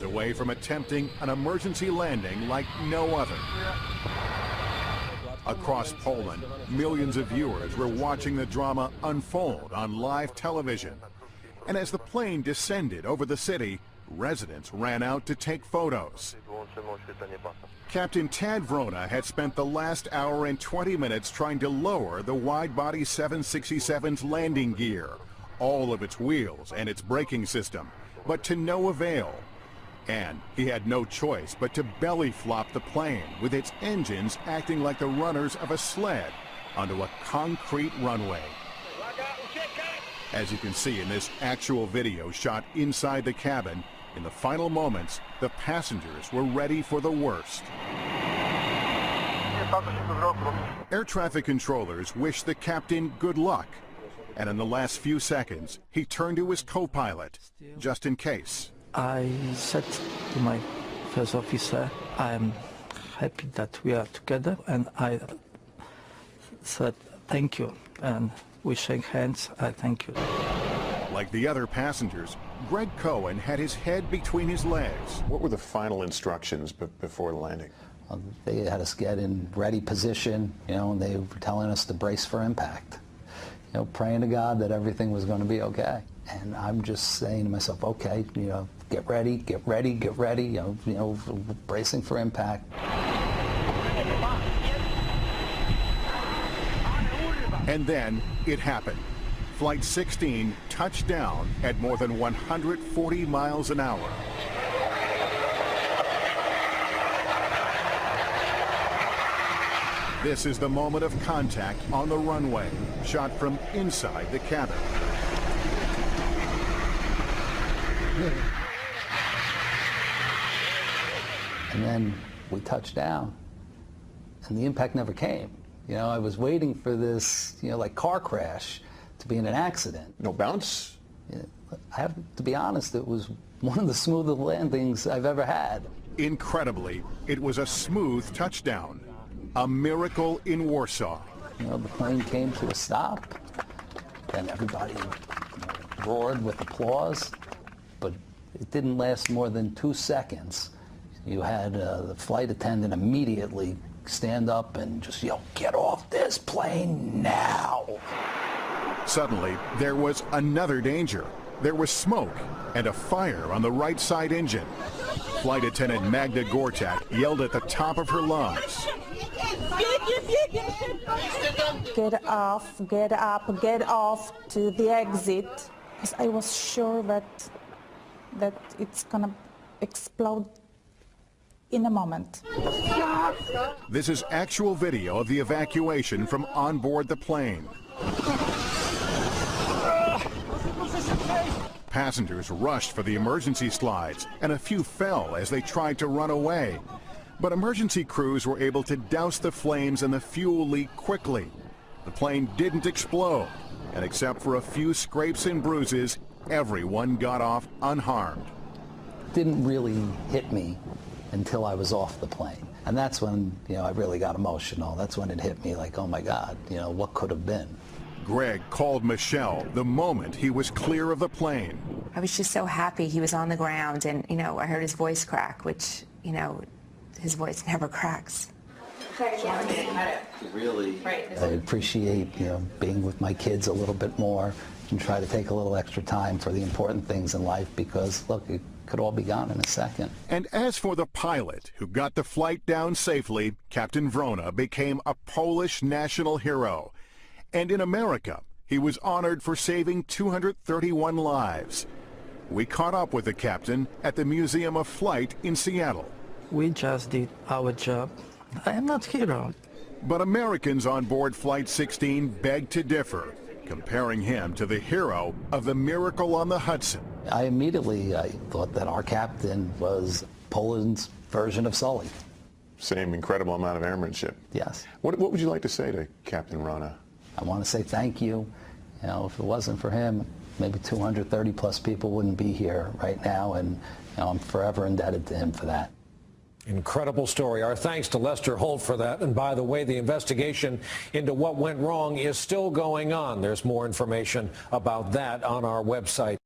away from attempting an emergency landing like no other. Across Poland, millions of viewers were watching the drama unfold on live television. And as the plane descended over the city, residents ran out to take photos. Captain Tad Vrona had spent the last hour and 20 minutes trying to lower the wide-body 767's landing gear, all of its wheels and its braking system, but to no avail. And he had no choice but to belly flop the plane with its engines acting like the runners of a sled onto a concrete runway. As you can see in this actual video shot inside the cabin, in the final moments, the passengers were ready for the worst. Air traffic controllers wished the captain good luck. And in the last few seconds, he turned to his co-pilot, just in case. I said to my first officer, I'm happy that we are together, and I said thank you, and we shake hands. I thank you. Like the other passengers, Greg Cohen had his head between his legs. What were the final instructions before the landing? They had us get in ready position, and they were telling us to brace for impact. Praying to God that everything was going to be okay. And I'm just saying to myself, okay, get ready, get ready, get ready, bracing for impact. And then it happened. Flight 16 touched down at more than 140 miles an hour. This is the moment of contact on the runway, shot from inside the cabin. And then we touched down, and the impact never came. I was waiting for this, like car crash to be in an accident. No bounce? I have to be honest, it was one of the smoothest landings I've ever had. Incredibly, it was a smooth touchdown. A miracle in Warsaw. The plane came to a stop, and everybody roared with applause, but it didn't last more than 2 seconds. You had the flight attendant immediately stand up and just yell, "Get off this plane now!" Suddenly, there was another danger. There was smoke and a fire on the right side engine. Flight attendant Magda Gortat yelled at the top of her lungs. Get off, get up, get off to the exit. Because I was sure that it's gonna explode in a moment. This is actual video of the evacuation from on board the plane. Passengers rushed for the emergency slides, and a few fell as they tried to run away. But emergency crews were able to douse the flames and the fuel leak quickly. The plane didn't explode, and except for a few scrapes and bruises, everyone got off unharmed. It didn't really hit me until I was off the plane. And that's when, I really got emotional. That's when it hit me like, oh my God, what could have been? Greg called Michelle the moment he was clear of the plane. I was just so happy he was on the ground, and, I heard his voice crack, which, his voice never cracks. Really, I appreciate, being with my kids a little bit more and try to take a little extra time for the important things in life because, look, it could all be gone in a second. And as for the pilot who got the flight down safely, Captain Vrona became a Polish national hero. And in America, he was honored for saving 231 lives. We caught up with the captain at the Museum of Flight in Seattle. We just did our job. I am not hero. But Americans on board Flight 16 begged to differ, comparing him to the hero of the Miracle on the Hudson. I thought that our captain was Poland's version of Sully. Same incredible amount of airmanship. Yes. What would you like to say to Captain Vrona? I want to say thank you. If it wasn't for him, maybe 230 plus people wouldn't be here right now, and I'm forever indebted to him for that. Incredible story. Our thanks to Lester Holt for that. And by the way, the investigation into what went wrong is still going on. There's more information about that on our website.